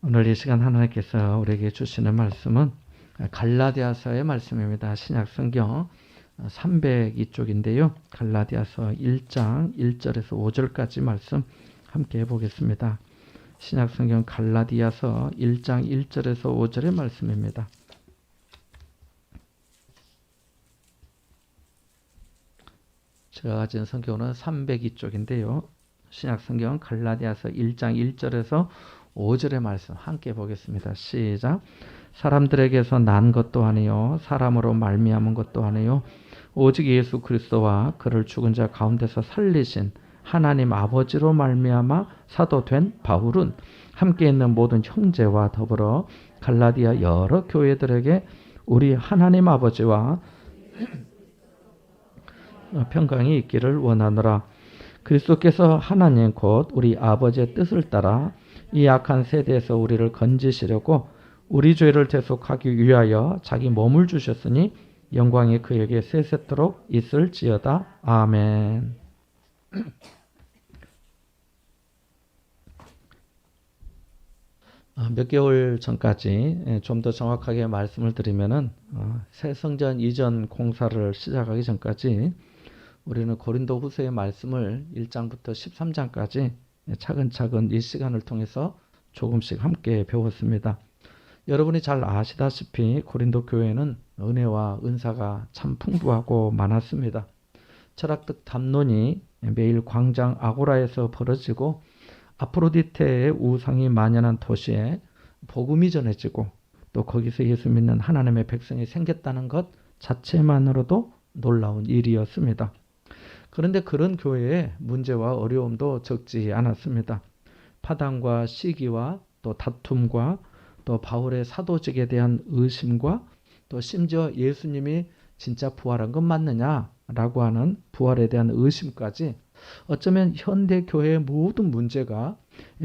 오늘 이 시간 하나님께서 우리에게 주시는 말씀은 갈라디아서의 말씀입니다. 신약 성경 302쪽인데요. 갈라디아서 1장 1절에서 5절까지 말씀 함께 해보겠습니다. 신약 성경 갈라디아서 1장 1절에서 5절의 말씀입니다. 제가 가진 성경은 302쪽인데요. 신약 성경 갈라디아서 1장 1절에서 5절의 말씀 함께 보겠습니다. 시작. 사람들에게서 난 것도 아니요 사람으로 말미암은 것도 아니요 오직 예수 그리스도와 그를 죽은 자 가운데서 살리신 하나님 아버지로 말미암아 사도된 바울은 함께 있는 모든 형제와 더불어 갈라디아 여러 교회들에게 우리 하나님 아버지와 평강이 있기를 원하노라. 그리스도께서 하나님 곧 우리 아버지의 뜻을 따라 이 악한 세대에서 우리를 건지시려고 우리 죄를 대속하기 위하여 자기 몸을 주셨으니 영광이 그에게 세세토록 있을지어다. 아멘. 몇 개월 전까지 좀 더 정확하게 말씀을 드리면은 새 성전 이전 공사를 시작하기 전까지 우리는 고린도 후서의 말씀을 1장부터 13장까지 차근차근 이 시간을 통해서 조금씩 함께 배웠습니다. 여러분이 잘 아시다시피 고린도 교회는 은혜와 은사가 참 풍부하고 많았습니다. 철학적 담론이 매일 광장 아고라에서 벌어지고 아프로디테의 우상이 만연한 도시에 복음이 전해지고 또 거기서 예수 믿는 하나님의 백성이 생겼다는 것 자체만으로도 놀라운 일이었습니다. 그런데 그런 교회의 문제와 어려움도 적지 않았습니다. 파당과 시기와 또 다툼과 또 바울의 사도직에 대한 의심과 또 심지어 예수님이 진짜 부활한 건 맞느냐라고 하는 부활에 대한 의심까지 어쩌면 현대 교회의 모든 문제가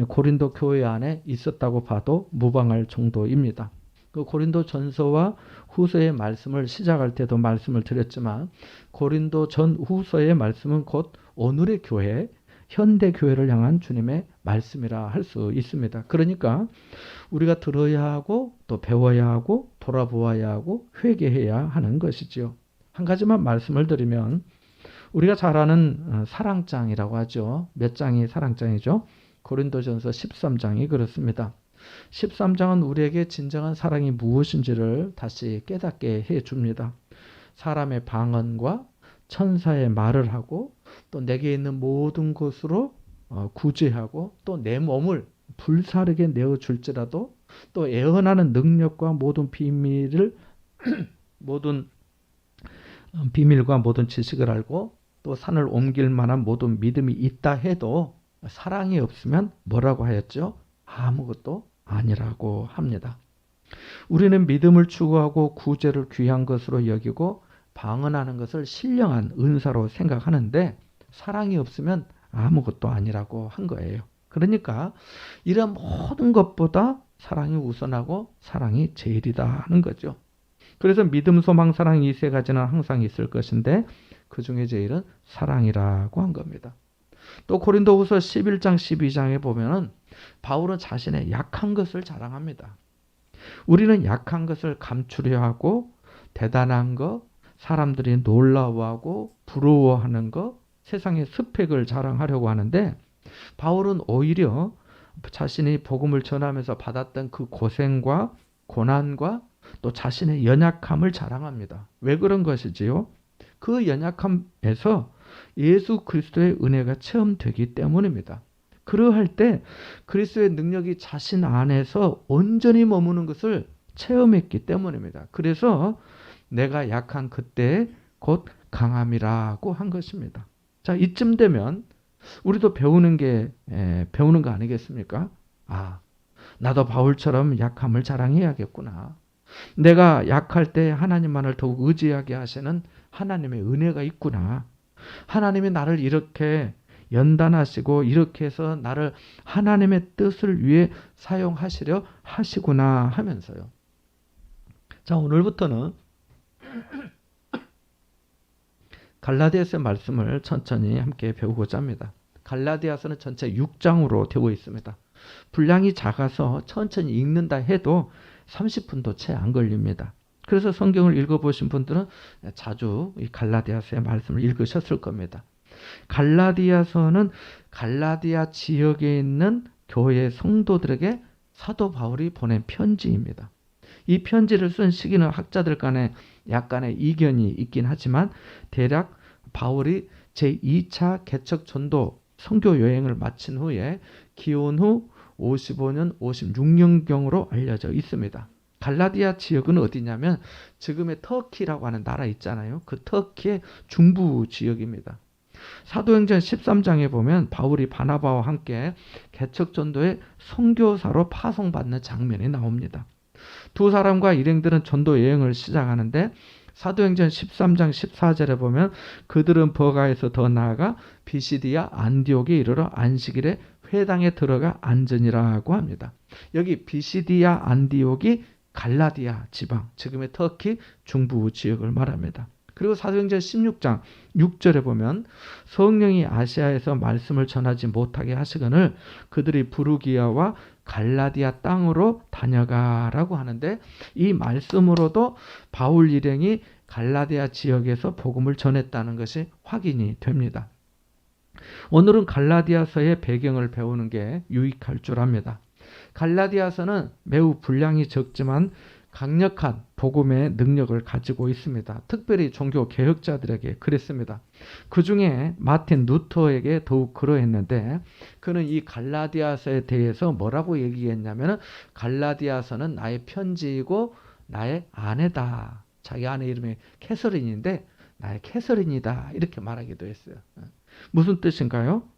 고린도 교회 안에 있었다고 봐도 무방할 정도입니다. 그 고린도 전서와 후서의 말씀을 시작할 때도 말씀을 드렸지만 고린도 전 후서의 말씀은 곧 오늘의 교회, 현대 교회를 향한 주님의 말씀이라 할 수 있습니다. 그러니까 우리가 들어야 하고 또 배워야 하고 돌아보아야 하고 회개해야 하는 것이지요. 한 가지만 말씀을 드리면 우리가 잘 아는 사랑장이라고 하죠. 몇 장이 사랑장이죠? 고린도전서 13장이 그렇습니다. 13장은 우리에게 진정한 사랑이 무엇인지를 다시 깨닫게 해줍니다. 사람의 방언과 천사의 말을 하고 또 내게 있는 모든 것으로 구제하고 또 내 몸을 불사르게 내어줄지라도 또 애언하는 능력과 모든 모든 비밀과 모든 지식을 알고 또 산을 옮길 만한 모든 믿음이 있다 해도 사랑이 없으면 뭐라고 하였죠? 아무것도 아니라고 합니다. 우리는 믿음을 추구하고 구제를 귀한 것으로 여기고 방언하는 것을 신령한 은사로 생각하는데 사랑이 없으면 아무것도 아니라고 한 거예요. 그러니까 이런 모든 것보다 사랑이 우선하고 사랑이 제일이다 하는 거죠. 그래서 믿음, 소망, 사랑 이 세 가지는 항상 있을 것인데 그 중에 제일은 사랑이라고 한 겁니다. 또 고린도후서 11장 12장에 보면은 바울은 자신의 약한 것을 자랑합니다. 우리는 약한 것을 감추려 하고 대단한 것, 사람들이 놀라워하고 부러워하는 것, 세상의 스펙을 자랑하려고 하는데 바울은 오히려 자신이 복음을 전하면서 받았던 그 고생과 고난과 또 자신의 연약함을 자랑합니다. 왜 그런 것이지요? 그 연약함에서 예수 그리스도의 은혜가 체험되기 때문입니다. 그러할 때 그리스도의 능력이 자신 안에서 온전히 머무는 것을 체험했기 때문입니다. 그래서 내가 약한 그때 곧 강함이라고 한 것입니다. 자, 이쯤 되면 우리도 배우는 거 아니겠습니까? 아, 나도 바울처럼 약함을 자랑해야겠구나. 내가 약할 때 하나님만을 더욱 의지하게 하시는 하나님의 은혜가 있구나. 하나님이 나를 이렇게 연단하시고 이렇게 해서 나를 하나님의 뜻을 위해 사용하시려 하시구나 하면서요. 자, 오늘부터는 갈라디아서의 말씀을 천천히 함께 배우고자 합니다. 갈라디아서는 전체 6장으로 되어 있습니다. 분량이 작아서 천천히 읽는다 해도 30분도 채 안 걸립니다. 그래서 성경을 읽어보신 분들은 자주 이 갈라디아서의 말씀을 읽으셨을 겁니다. 갈라디아서는 갈라디아 지역에 있는 교회 성도들에게 사도 바울이 보낸 편지입니다. 이 편지를 쓴 시기는 학자들 간에 약간의 이견이 있긴 하지만 대략 바울이 제2차 개척 전도 선교 여행을 마친 후에 기원 후 55년, 56년경으로 알려져 있습니다. 갈라디아 지역은 어디냐면 지금의 터키라고 하는 나라 있잖아요. 그 터키의 중부 지역입니다. 사도행전 13장에 보면 바울이 바나바와 함께 개척전도의 선교사로 파송받는 장면이 나옵니다. 두 사람과 일행들은 전도 여행을 시작하는데 사도행전 13장 14절에 보면 그들은 버가에서 더 나아가 비시디아 안디옥에 이르러 안식일에 회당에 들어가 앉으니라고 합니다. 여기 비시디아 안디옥이 갈라디아 지방, 지금의 터키 중부 지역을 말합니다. 그리고 사도행전 16장 6절에 보면 성령이 아시아에서 말씀을 전하지 못하게 하시거늘 그들이 부르기아와 갈라디아 땅으로 다녀가라고 하는데 이 말씀으로도 바울 일행이 갈라디아 지역에서 복음을 전했다는 것이 확인이 됩니다. 오늘은 갈라디아서의 배경을 배우는 게 유익할 줄 압니다. 갈라디아서는 매우 분량이 적지만 강력한 복음의 능력을 가지고 있습니다. 특별히 종교 개혁자들에게 그랬습니다. 그 중에 마틴 루터에게 더욱 그러했는데 그는 이 갈라디아서에 대해서 뭐라고 얘기했냐면 갈라디아서는 나의 편지이고 나의 아내다. 자기 아내 이름이 캐서린인데 나의 캐서린이다. 이렇게 말하기도 했어요. 무슨 뜻인가요?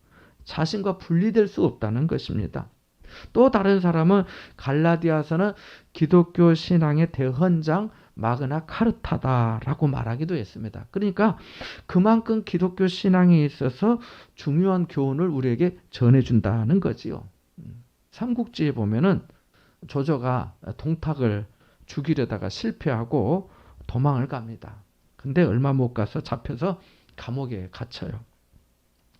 자신과 분리될 수 없다는 것입니다. 또 다른 사람은 갈라디아서는 기독교 신앙의 대헌장 마그나 카르타다라고 말하기도 했습니다. 그러니까 그만큼 기독교 신앙에 있어서 중요한 교훈을 우리에게 전해준다는 거지요. 삼국지에 보면은 조조가 동탁을 죽이려다가 실패하고 도망을 갑니다. 근데 얼마 못 가서 잡혀서 감옥에 갇혀요.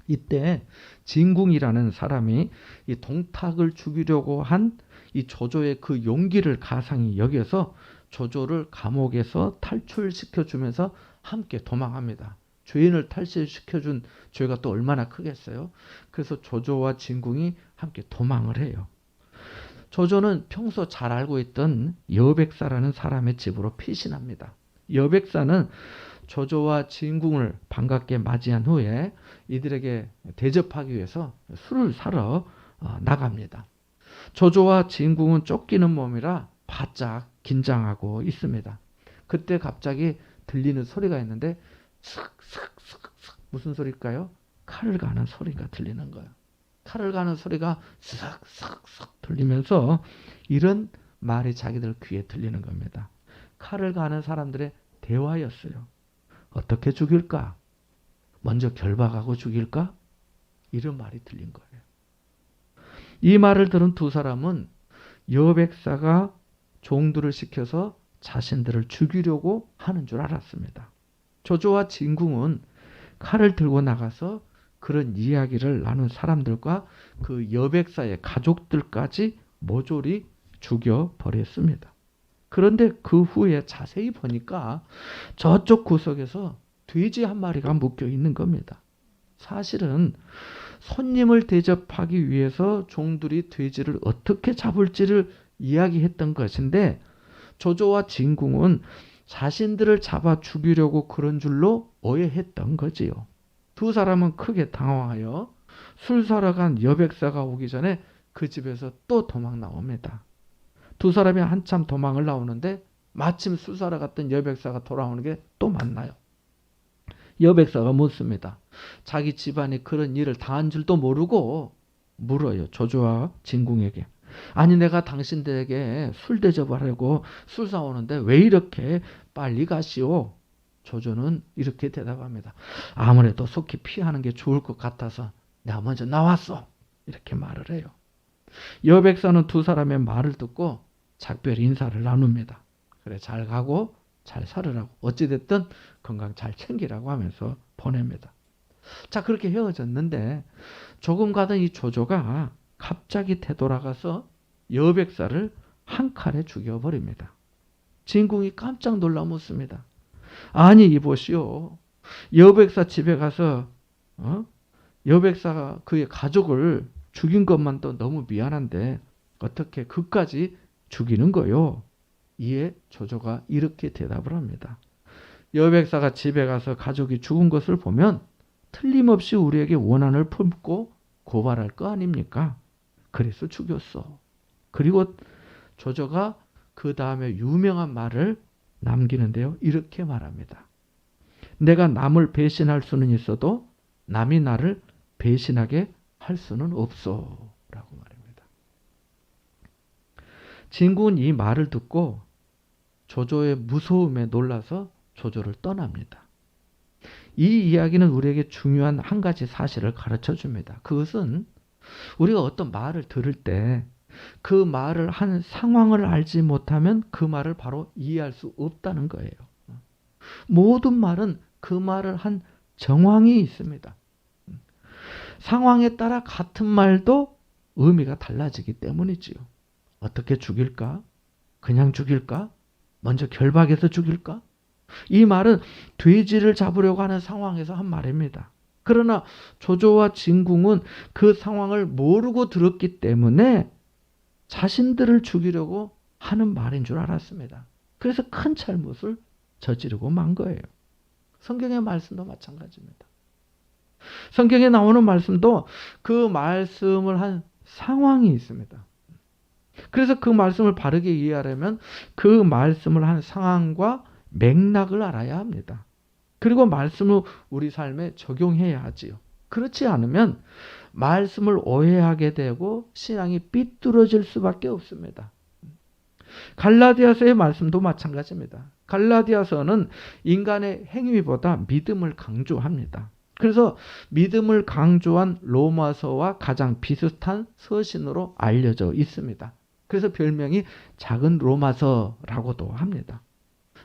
이때 진궁이라는 사람이 이 동탁을 죽이려고 한 이 조조의 그 용기를 가상히 여겨서 조조를 감옥에서 탈출시켜주면서 함께 도망합니다. 죄인을 탈출시켜준 죄가 또 얼마나 크겠어요? 그래서 조조와 진궁이 함께 도망을 해요. 조조는 평소 잘 알고 있던 여백사라는 사람의 집으로 피신합니다. 여백사는 조조와 진궁을 반갑게 맞이한 후에 이들에게 대접하기 위해서 술을 사러 나갑니다. 조조와 진궁은 쫓기는 몸이라 바짝 긴장하고 있습니다. 그때 갑자기 들리는 소리가 있는데 슥슥슥슥 무슨 소리일까요? 칼을 가는 소리가 들리는 거예요. 칼을 가는 소리가 슥슥슥 들리면서 이런 말이 자기들 귀에 들리는 겁니다. 칼을 가는 사람들의 대화였어요. 어떻게 죽일까? 먼저 결박하고 죽일까? 이런 말이 들린 거예요. 이 말을 들은 두 사람은 여백사가 종들을 시켜서 자신들을 죽이려고 하는 줄 알았습니다. 조조와 진궁은 칼을 들고 나가서 그런 이야기를 나눈 사람들과 그 여백사의 가족들까지 모조리 죽여버렸습니다. 그런데 그 후에 자세히 보니까 저쪽 구석에서 돼지 한 마리가 묶여 있는 겁니다. 사실은 손님을 대접하기 위해서 종들이 돼지를 어떻게 잡을지를 이야기했던 것인데 조조와 진궁은 자신들을 잡아 죽이려고 그런 줄로 오해했던 거지요. 두 사람은 크게 당황하여 술 사러 간 여백사가 오기 전에 그 집에서 또 도망 나옵니다. 두 사람이 한참 도망을 나오는데 마침 술 사러 갔던 여백사가 돌아오는 게 또 만나요. 여백사가 묻습니다. 자기 집안이 그런 일을 당한 줄도 모르고 물어요. 조조와 진궁에게. 아니 내가 당신들에게 술 대접하려고 술 사오는데 왜 이렇게 빨리 가시오? 조조는 이렇게 대답합니다. 아무래도 속히 피하는 게 좋을 것 같아서 내가 먼저 나왔어. 이렇게 말을 해요. 여백사는 두 사람의 말을 듣고 작별 인사를 나눕니다. 그래 잘 가고 잘 살으라고 어찌됐든 건강 잘 챙기라고 하면서 보냅니다. 자 그렇게 헤어졌는데 조금 가던 이 조조가 갑자기 되돌아가서 여백사를 한 칼에 죽여버립니다. 진궁이 깜짝 놀라 묻습니다. 아니 이보시오. 여백사 집에 가서 여백사가 그의 가족을 죽인 것만도 너무 미안한데 어떻게 그까지 죽이는 거요? 이에 조조가 이렇게 대답을 합니다. 여백사가 집에 가서 가족이 죽은 것을 보면 틀림없이 우리에게 원한을 품고 고발할 거 아닙니까? 그래서 죽였어. 그리고 조조가 그 다음에 유명한 말을 남기는데요. 이렇게 말합니다. 내가 남을 배신할 수는 있어도 남이 나를 배신하게 할 수는 없어. 라고 말합니다. 진궁은 이 말을 듣고 조조의 무서움에 놀라서 조조를 떠납니다. 이 이야기는 우리에게 중요한 한 가지 사실을 가르쳐 줍니다. 그것은 우리가 어떤 말을 들을 때 그 말을 한 상황을 알지 못하면 그 말을 바로 이해할 수 없다는 거예요. 모든 말은 그 말을 한 정황이 있습니다. 상황에 따라 같은 말도 의미가 달라지기 때문이지요. 어떻게 죽일까? 그냥 죽일까? 먼저 결박해서 죽일까? 이 말은 돼지를 잡으려고 하는 상황에서 한 말입니다. 그러나 조조와 진궁은 그 상황을 모르고 들었기 때문에 자신들을 죽이려고 하는 말인 줄 알았습니다. 그래서 큰 잘못을 저지르고 만 거예요. 성경의 말씀도 마찬가지입니다. 성경에 나오는 말씀도 그 말씀을 한 상황이 있습니다. 그래서 그 말씀을 바르게 이해하려면 그 말씀을 한 상황과 맥락을 알아야 합니다. 그리고 말씀을 우리 삶에 적용해야 하지요. 그렇지 않으면 말씀을 오해하게 되고 신앙이 삐뚤어질 수밖에 없습니다. 갈라디아서의 말씀도 마찬가지입니다. 갈라디아서는 인간의 행위보다 믿음을 강조합니다. 그래서 믿음을 강조한 로마서와 가장 비슷한 서신으로 알려져 있습니다. 그래서 별명이 작은 로마서라고도 합니다.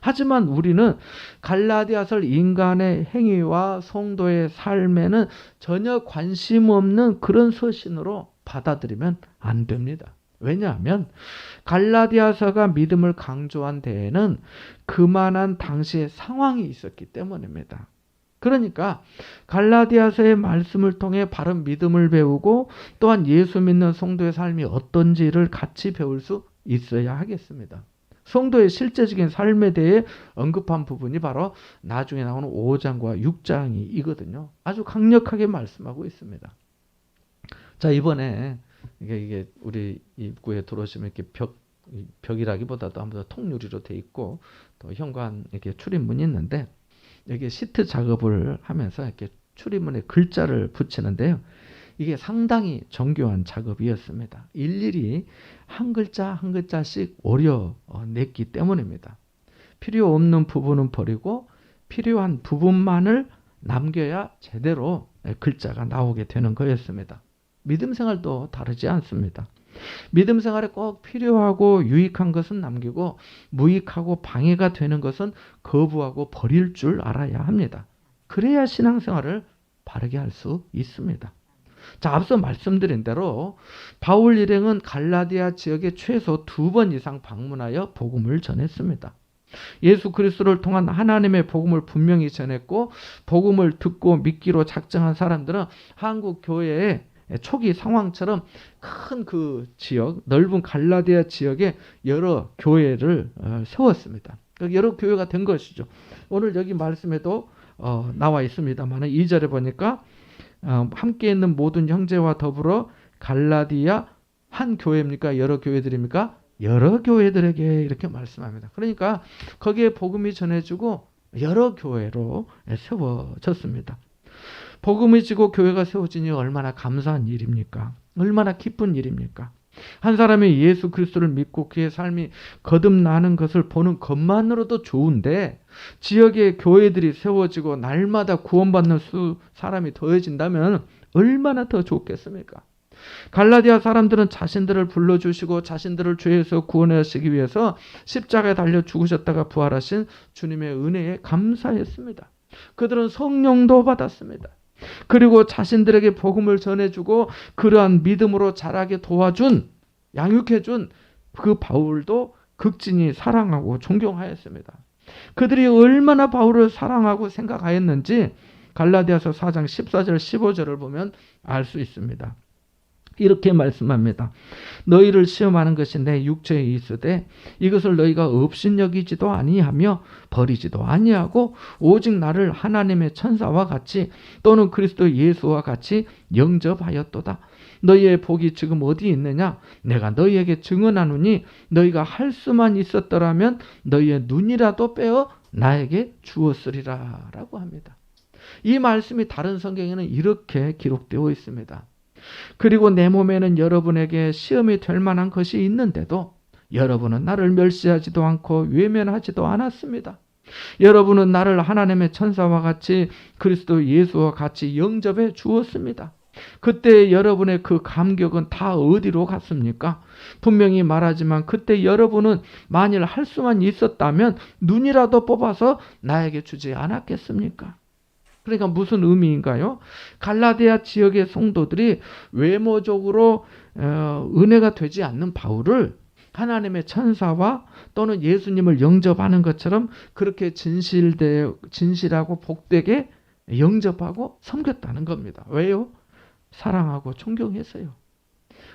하지만 우리는 갈라디아서를 인간의 행위와 성도의 삶에는 전혀 관심 없는 그런 서신으로 받아들이면 안 됩니다. 왜냐하면 갈라디아서가 믿음을 강조한 데에는 그만한 당시의 상황이 있었기 때문입니다. 그러니까 갈라디아서의 말씀을 통해 바른 믿음을 배우고 또한 예수 믿는 성도의 삶이 어떤지를 같이 배울 수 있어야 하겠습니다. 성도의 실제적인 삶에 대해 언급한 부분이 바로 나중에 나오는 5장과 6장이거든요. 아주 강력하게 말씀하고 있습니다. 자, 이번에 이게 우리 입구에 들어오시면 이렇게 벽이라기보다도 아무래도 통유리로 돼 있고 또 현관 이렇게 출입문이 있는데 여기 시트 작업을 하면서 이렇게 출입문에 글자를 붙이는데요. 이게 상당히 정교한 작업이었습니다. 일일이 한 글자 한 글자씩 오려냈기 때문입니다. 필요 없는 부분은 버리고 필요한 부분만을 남겨야 제대로 글자가 나오게 되는 거였습니다. 믿음 생활도 다르지 않습니다. 믿음 생활에 꼭 필요하고 유익한 것은 남기고 무익하고 방해가 되는 것은 거부하고 버릴 줄 알아야 합니다. 그래야 신앙생활을 바르게 할 수 있습니다. 자, 앞서 말씀드린 대로 바울 일행은 갈라디아 지역에 최소 2번 이상 방문하여 복음을 전했습니다. 예수 그리스도를 통한 하나님의 복음을 분명히 전했고 복음을 듣고 믿기로 작정한 사람들은 한국 교회의 초기 상황처럼 큰 그 지역, 넓은 갈라디아 지역에 여러 교회를 세웠습니다. 여러 교회가 된 것이죠. 오늘 여기 말씀에도 나와 있습니다만 2절에 보니까 함께 있는 모든 형제와 더불어 갈라디아 한 교회입니까? 여러 교회들입니까? 여러 교회들에게 이렇게 말씀합니다. 그러니까 거기에 복음이 전해지고 여러 교회로 세워졌습니다. 복음이 지고 교회가 세워지니 얼마나 감사한 일입니까? 얼마나 기쁜 일입니까? 한 사람이 예수 그리스도를 믿고 그의 삶이 거듭나는 것을 보는 것만으로도 좋은데 지역에 교회들이 세워지고 날마다 구원받는 사람이 더해진다면 얼마나 더 좋겠습니까? 갈라디아 사람들은 자신들을 불러주시고 자신들을 죄에서 구원하시기 위해서 십자가에 달려 죽으셨다가 부활하신 주님의 은혜에 감사했습니다. 그들은 성령도 받았습니다. 그리고 자신들에게 복음을 전해주고 그러한 믿음으로 자라게 도와준, 양육해준 그 바울도 극진히 사랑하고 존경하였습니다. 그들이 얼마나 바울을 사랑하고 생각하였는지 갈라디아서 4장 14절 15절을 보면 알 수 있습니다. 이렇게 말씀합니다. 너희를 시험하는 것이 내 육체에 있으되 이것을 너희가 업신여기지도 아니하며 버리지도 아니하고 오직 나를 하나님의 천사와 같이 또는 그리스도 예수와 같이 영접하였도다. 너희의 복이 지금 어디 있느냐? 내가 너희에게 증언하노니 너희가 할 수만 있었더라면 너희의 눈이라도 빼어 나에게 주었으리라 라고 합니다. 이 말씀이 다른 성경에는 이렇게 기록되어 있습니다. 그리고 내 몸에는 여러분에게 시험이 될 만한 것이 있는데도 여러분은 나를 멸시하지도 않고 외면하지도 않았습니다. 여러분은 나를 하나님의 천사와 같이 그리스도 예수와 같이 영접해 주었습니다. 그때 여러분의 그 감격은 다 어디로 갔습니까? 분명히 말하지만 그때 여러분은 만일 할 수만 있었다면 눈이라도 뽑아서 나에게 주지 않았겠습니까? 그러니까 무슨 의미인가요? 갈라디아 지역의 성도들이 외모적으로 은혜가 되지 않는 바울을 하나님의 천사와 또는 예수님을 영접하는 것처럼 그렇게 진실하고 복되게 영접하고 섬겼다는 겁니다. 왜요? 사랑하고 존경했어요.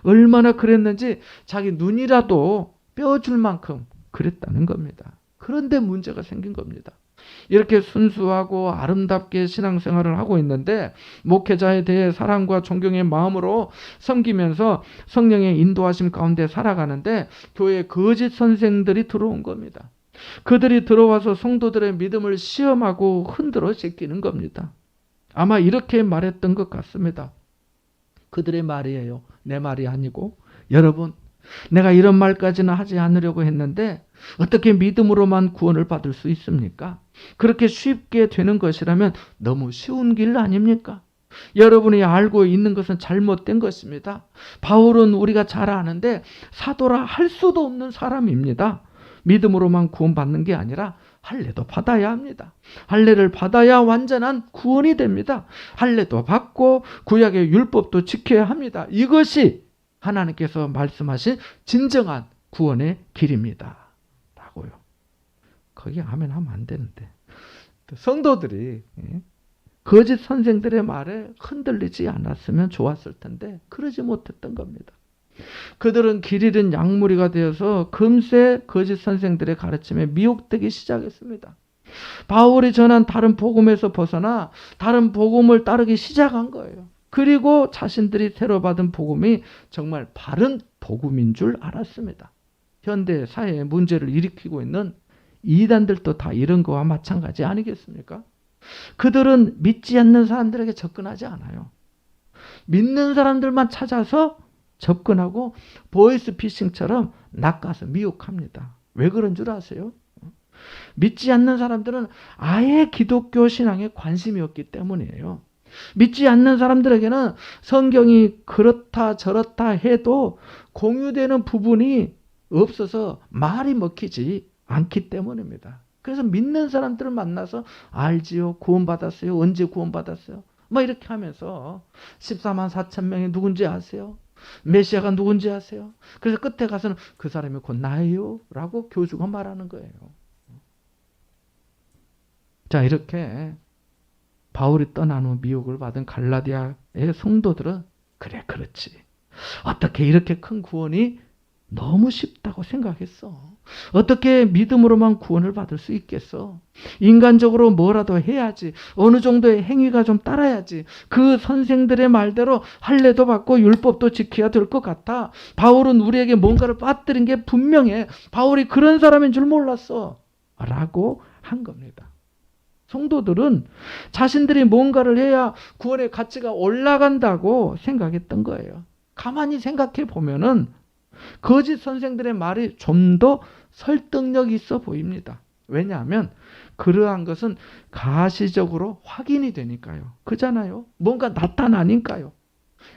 얼마나 그랬는지 자기 눈이라도 빼어줄 만큼 그랬다는 겁니다. 그런데 문제가 생긴 겁니다. 이렇게 순수하고 아름답게 신앙생활을 하고 있는데 목회자에 대해 사랑과 존경의 마음으로 섬기면서 성령의 인도하심 가운데 살아가는데 교회에 거짓 선생들이 들어온 겁니다. 그들이 들어와서 성도들의 믿음을 시험하고 흔들어 제끼는 겁니다. 아마 이렇게 말했던 것 같습니다. 그들의 말이에요. 내 말이 아니고. 여러분, 내가 이런 말까지는 하지 않으려고 했는데 어떻게 믿음으로만 구원을 받을 수 있습니까? 그렇게 쉽게 되는 것이라면 너무 쉬운 길 아닙니까? 여러분이 알고 있는 것은 잘못된 것입니다. 바울은 우리가 잘 아는데 사도라 할 수도 없는 사람입니다. 믿음으로만 구원받는 게 아니라 할례도 받아야 합니다. 할례를 받아야 완전한 구원이 됩니다. 할례도 받고 구약의 율법도 지켜야 합니다. 이것이 하나님께서 말씀하신 진정한 구원의 길입니다. 라고요. 거기 아멘 하면 안 되는데. 성도들이 거짓 선생들의 말에 흔들리지 않았으면 좋았을 텐데 그러지 못했던 겁니다. 그들은 길 잃은 양무리가 되어서 금세 거짓 선생들의 가르침에 미혹되기 시작했습니다. 바울이 전한 다른 복음에서 벗어나 다른 복음을 따르기 시작한 거예요. 그리고 자신들이 새로 받은 복음이 정말 바른 복음인 줄 알았습니다. 현대 사회에 문제를 일으키고 있는 이단들도 다 이런 거와 마찬가지 아니겠습니까? 그들은 믿지 않는 사람들에게 접근하지 않아요. 믿는 사람들만 찾아서 접근하고 보이스피싱처럼 낚아서 미혹합니다. 왜 그런 줄 아세요? 믿지 않는 사람들은 아예 기독교 신앙에 관심이 없기 때문이에요. 믿지 않는 사람들에게는 성경이 그렇다 저렇다 해도 공유되는 부분이 없어서 말이 먹히지 않기 때문입니다. 그래서 믿는 사람들을 만나서 알지요? 구원받았어요? 언제 구원받았어요? 뭐 이렇게 하면서 14만 4천 명이 누군지 아세요? 메시아가 누군지 아세요? 그래서 끝에 가서는 그 사람이 곧 나예요 라고 교주가 말하는 거예요. 자, 이렇게 바울이 떠난 후 미혹을 받은 갈라디아의 성도들은 그래 그렇지. 어떻게 이렇게 큰 구원이 너무 쉽다고 생각했어. 어떻게 믿음으로만 구원을 받을 수 있겠어. 인간적으로 뭐라도 해야지. 어느 정도의 행위가 좀 따라야지. 그 선생들의 말대로 할례도 받고 율법도 지켜야 될 것 같아. 바울은 우리에게 뭔가를 빠뜨린 게 분명해. 바울이 그런 사람인 줄 몰랐어. 라고 한 겁니다. 성도들은 자신들이 뭔가를 해야 구원의 가치가 올라간다고 생각했던 거예요. 가만히 생각해 보면은 거짓 선생들의 말이 좀 더 설득력 있어 보입니다. 왜냐하면 그러한 것은 가시적으로 확인이 되니까요. 그잖아요. 뭔가 나타나니까요.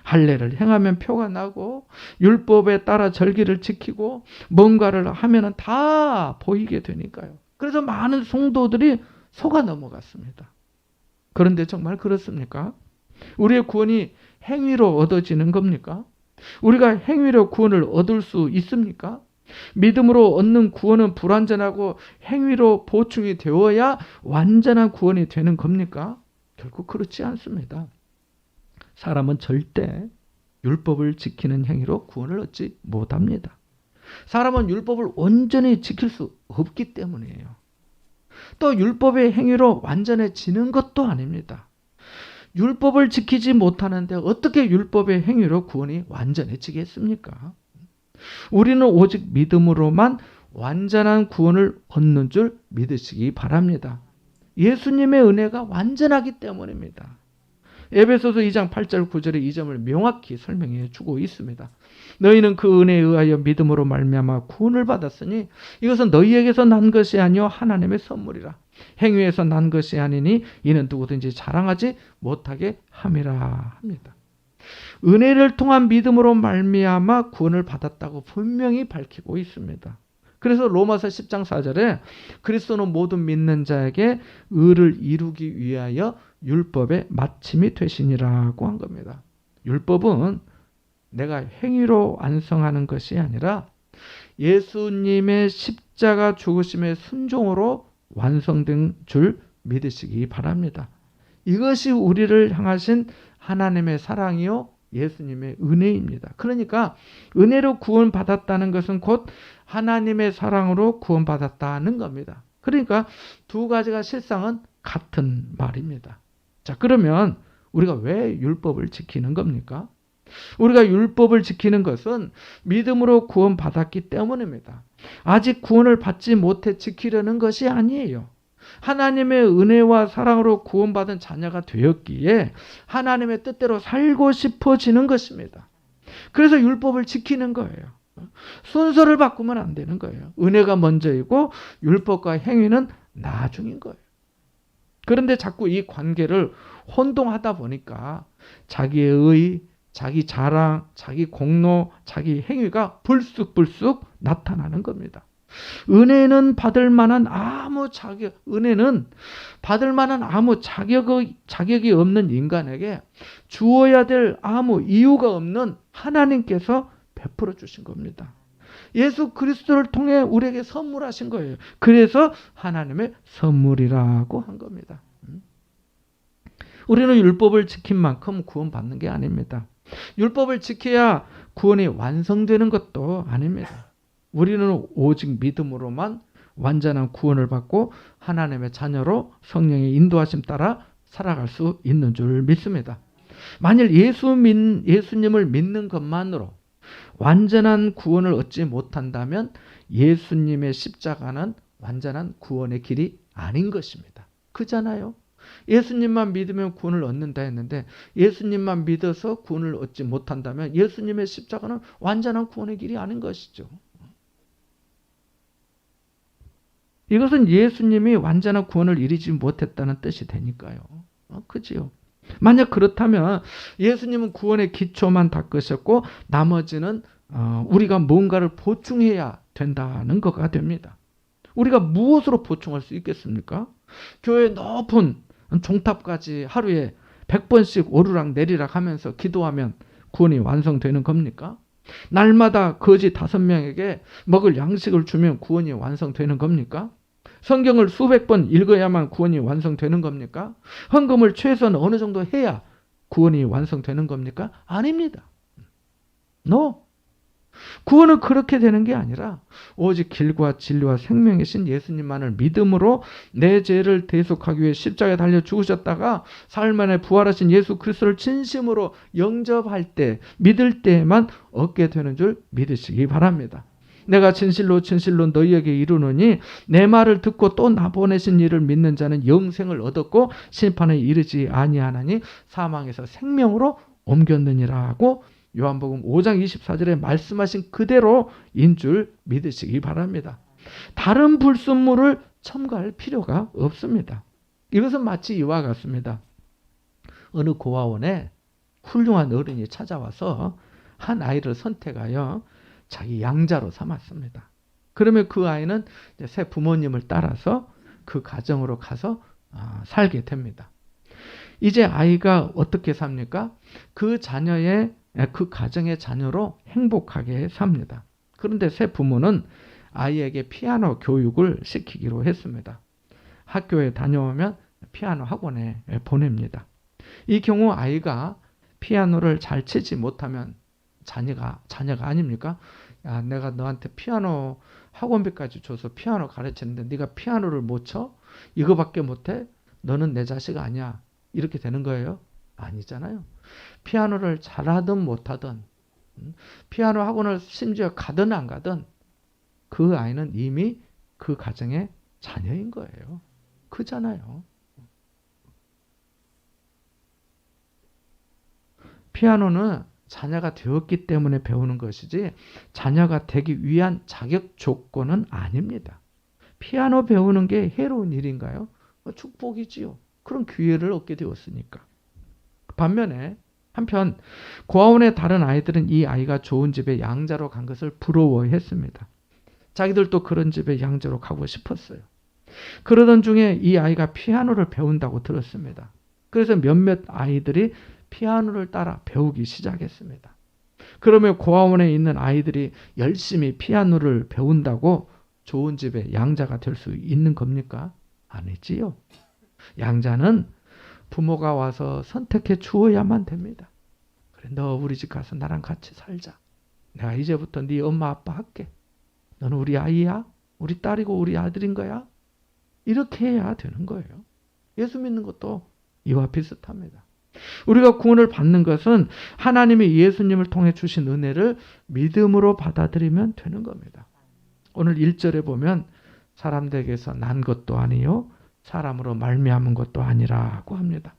할례를 행하면 표가 나고 율법에 따라 절기를 지키고 뭔가를 하면은 다 보이게 되니까요. 그래서 많은 성도들이 속아 넘어갔습니다. 그런데 정말 그렇습니까? 우리의 구원이 행위로 얻어지는 겁니까? 우리가 행위로 구원을 얻을 수 있습니까? 믿음으로 얻는 구원은 불완전하고 행위로 보충이 되어야 완전한 구원이 되는 겁니까? 결국 그렇지 않습니다. 사람은 절대 율법을 지키는 행위로 구원을 얻지 못합니다. 사람은 율법을 온전히 지킬 수 없기 때문이에요. 또 율법의 행위로 완전해지는 것도 아닙니다. 율법을 지키지 못하는데 어떻게 율법의 행위로 구원이 완전해지겠습니까? 우리는 오직 믿음으로만 완전한 구원을 얻는 줄 믿으시기 바랍니다. 예수님의 은혜가 완전하기 때문입니다. 에베소서 2장 8절 9절의 이 점을 명확히 설명해 주고 있습니다. 너희는 그 은혜에 의하여 믿음으로 말미암아 구원을 받았으니 이것은 너희에게서 난 것이 아니요 하나님의 선물이라. 행위에서 난 것이 아니니 이는 누구든지 자랑하지 못하게 함이라 합니다. 은혜를 통한 믿음으로 말미암아 구원을 받았다고 분명히 밝히고 있습니다. 그래서 로마서 10장 4절에 그리스도는 모든 믿는 자에게 의를 이루기 위하여 율법의 마침이 되시니라고 한 겁니다. 율법은 내가 행위로 완성하는 것이 아니라 예수님의 십자가 죽으심의 순종으로 완성된 줄 믿으시기 바랍니다. 이것이 우리를 향하신 하나님의 사랑이요 예수님의 은혜입니다. 그러니까 은혜로 구원받았다는 것은 곧 하나님의 사랑으로 구원받았다는 겁니다. 그러니까 두 가지가 실상은 같은 말입니다. 자, 그러면 우리가 왜 율법을 지키는 겁니까? 우리가 율법을 지키는 것은 믿음으로 구원받았기 때문입니다. 아직 구원을 받지 못해 지키려는 것이 아니에요. 하나님의 은혜와 사랑으로 구원받은 자녀가 되었기에 하나님의 뜻대로 살고 싶어지는 것입니다. 그래서 율법을 지키는 거예요. 순서를 바꾸면 안 되는 거예요. 은혜가 먼저이고 율법과 행위는 나중인 거예요. 그런데 자꾸 이 관계를 혼동하다 보니까 자기의 의, 자기 자랑, 자기 공로, 자기 행위가 불쑥불쑥 나타나는 겁니다. 은혜는 받을 만한 아무 자격이 없는 인간에게 주어야 될 아무 이유가 없는 하나님께서 베풀어 주신 겁니다. 예수 그리스도를 통해 우리에게 선물하신 거예요. 그래서 하나님의 선물이라고 한 겁니다. 우리는 율법을 지킨 만큼 구원받는 게 아닙니다. 율법을 지켜야 구원이 완성되는 것도 아닙니다. 우리는 오직 믿음으로만 완전한 구원을 받고 하나님의 자녀로 성령의 인도하심 따라 살아갈 수 있는 줄 믿습니다. 만일 예수님을 믿는 것만으로 완전한 구원을 얻지 못한다면 예수님의 십자가는 완전한 구원의 길이 아닌 것입니다. 그잖아요. 예수님만 믿으면 구원을 얻는다 했는데 예수님만 믿어서 구원을 얻지 못한다면 예수님의 십자가는 완전한 구원의 길이 아닌 것이죠. 이것은 예수님이 완전한 구원을 이루지 못했다는 뜻이 되니까요. 그지요? 만약 그렇다면 예수님은 구원의 기초만 닦으셨고 나머지는 우리가 뭔가를 보충해야 된다는 거가 됩니다. 우리가 무엇으로 보충할 수 있겠습니까? 교회 높은 종탑까지 하루에 100번씩 오르락 내리락 하면서 기도하면 구원이 완성되는 겁니까? 날마다 거지 5명에게 먹을 양식을 주면 구원이 완성되는 겁니까? 성경을 수백 번 읽어야만 구원이 완성되는 겁니까? 헌금을 최소한 어느 정도 해야 구원이 완성되는 겁니까? 아닙니다. No. 구원은 그렇게 되는 게 아니라 오직 길과 진리와 생명이신 예수님만을 믿음으로 내 죄를 대속하기 위해 십자가에 달려 죽으셨다가 사흘 만에 부활하신 예수 그리스도를 진심으로 영접할 때, 믿을 때에만 얻게 되는 줄 믿으시기 바랍니다. 내가 진실로 너희에게 이르노니 내 말을 듣고 또 나 보내신 이를 믿는 자는 영생을 얻었고 심판에 이르지 아니하나니 사망에서 생명으로 옮겼느니라고 요한복음 5장 24절에 말씀하신 그대로인 줄 믿으시기 바랍니다. 다른 불순물을 첨가할 필요가 없습니다. 이것은 마치 이와 같습니다. 어느 고아원에 훌륭한 어른이 찾아와서 한 아이를 선택하여 자기 양자로 삼았습니다. 그러면 그 아이는 새 부모님을 따라서 그 가정으로 가서 살게 됩니다. 이제 아이가 어떻게 삽니까? 그 가정의 자녀로 행복하게 삽니다. 그런데 새 부모는 아이에게 피아노 교육을 시키기로 했습니다. 학교에 다녀오면 피아노 학원에 보냅니다. 이 경우 아이가 피아노를 잘 치지 못하면 자녀가 아닙니까? 야, 내가 너한테 피아노 학원비까지 줘서 피아노 가르치는데 네가 피아노를 못 쳐? 이거밖에 못해? 너는 내 자식 아니야. 이렇게 되는 거예요? 아니잖아요. 피아노를 잘하든 못하든 피아노 학원을 심지어 가든 안 가든 그 아이는 이미 그 가정의 자녀인 거예요. 그잖아요. 피아노는 자녀가 되었기 때문에 배우는 것이지 자녀가 되기 위한 자격 조건은 아닙니다. 피아노 배우는 게 해로운 일인가요? 축복이지요. 그런 기회를 얻게 되었으니까. 반면에 한편 고아원의 다른 아이들은 이 아이가 좋은 집에 양자로 간 것을 부러워했습니다. 자기들도 그런 집에 양자로 가고 싶었어요. 그러던 중에 이 아이가 피아노를 배운다고 들었습니다. 그래서 몇몇 아이들이 피아노를 따라 배우기 시작했습니다. 그러면 고아원에 있는 아이들이 열심히 피아노를 배운다고 좋은 집에 양자가 될 수 있는 겁니까? 아니지요. 양자는 부모가 와서 선택해 주어야만 됩니다. 그래, 너 우리 집 가서 나랑 같이 살자. 내가 이제부터 네 엄마 아빠 할게. 너는 우리 아이야? 우리 딸이고 우리 아들인 거야? 이렇게 해야 되는 거예요. 예수 믿는 것도 이와 비슷합니다. 우리가 구원을 받는 것은 하나님이 예수님을 통해 주신 은혜를 믿음으로 받아들이면 되는 겁니다. 오늘 1절에 보면 사람들에게서 난 것도 아니요 사람으로 말미암은 것도 아니라고 합니다.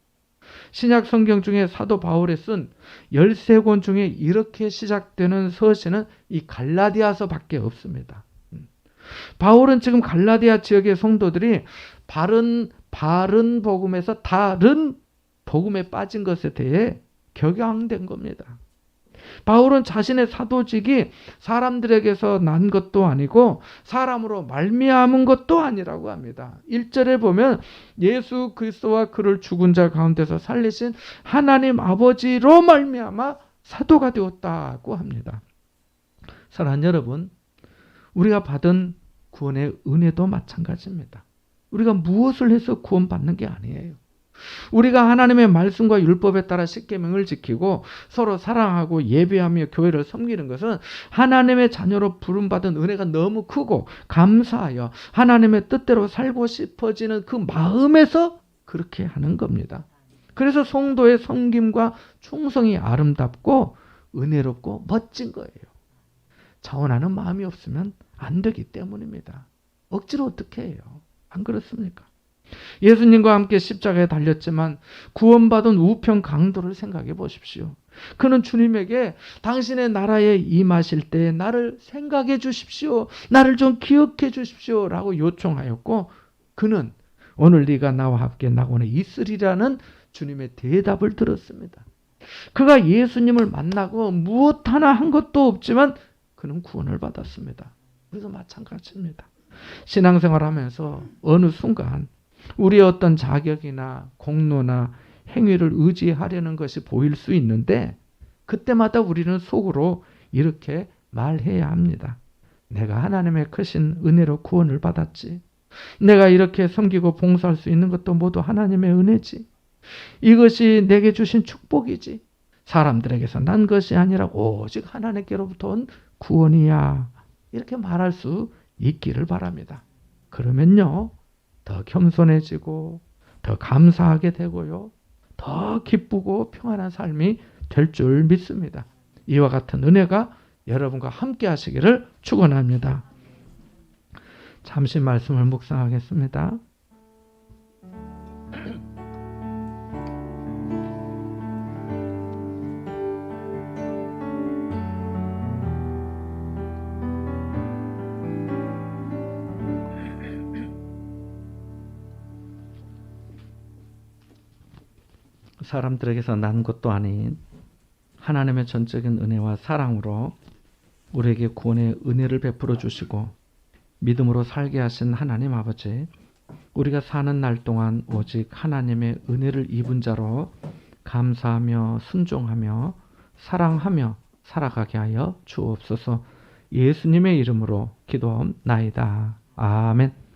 신약 성경 중에 사도 바울이 쓴 13권 중에 이렇게 시작되는 서신은 이 갈라디아서밖에 없습니다. 바울은 지금 갈라디아 지역의 성도들이 바른 복음에서 다른 복음에 빠진 것에 대해 격앙된 겁니다. 바울은 자신의 사도직이 사람들에게서 난 것도 아니고 사람으로 말미암은 것도 아니라고 합니다. 1절에 보면 예수 그리스도와 그를 죽은 자 가운데서 살리신 하나님 아버지로 말미암아 사도가 되었다고 합니다. 사랑하는 여러분, 우리가 받은 구원의 은혜도 마찬가지입니다. 우리가 무엇을 해서 구원받는 게 아니에요. 우리가 하나님의 말씀과 율법에 따라 십계명을 지키고 서로 사랑하고 예배하며 교회를 섬기는 것은 하나님의 자녀로 부름받은 은혜가 너무 크고 감사하여 하나님의 뜻대로 살고 싶어지는 그 마음에서 그렇게 하는 겁니다. 그래서 성도의 섬김과 충성이 아름답고 은혜롭고 멋진 거예요. 자원하는 마음이 없으면 안 되기 때문입니다. 억지로 어떻게 해요? 안 그렇습니까? 예수님과 함께 십자가에 달렸지만 구원받은 우편 강도를 생각해 보십시오. 그는 주님에게 당신의 나라에 임하실 때 나를 생각해 주십시오. 나를 좀 기억해 주십시오. 라고 요청하였고 그는 오늘 네가 나와 함께 낙원에 있으리라는 주님의 대답을 들었습니다. 그가 예수님을 만나고 무엇 하나 한 것도 없지만 그는 구원을 받았습니다. 우리도 마찬가지입니다. 신앙생활하면서 어느 순간 우리의 어떤 자격이나 공로나 행위를 의지하려는 것이 보일 수 있는데 그때마다 우리는 속으로 이렇게 말해야 합니다. 내가 하나님의 크신 은혜로 구원을 받았지. 내가 이렇게 섬기고 봉사할 수 있는 것도 모두 하나님의 은혜지. 이것이 내게 주신 축복이지. 사람들에게서 난 것이 아니라 오직 하나님께로부터 온 구원이야. 이렇게 말할 수 있기를 바랍니다. 그러면요. 더 겸손해지고 더 감사하게 되고요. 더 기쁘고 평안한 삶이 될 줄 믿습니다. 이와 같은 은혜가 여러분과 함께 하시기를 축원합니다. 잠시 말씀을 묵상하겠습니다. 사람들에게서 난 것도 아닌 하나님의 전적인 은혜와 사랑으로 우리에게 구원의 은혜를 베풀어 주시고 믿음으로 살게 하신 하나님 아버지, 우리가 사는 날 동안 오직 하나님의 은혜를 입은 자로 감사하며 순종하며 사랑하며 살아가게 하여 주옵소서. 예수님의 이름으로 기도하옵나이다. 아멘.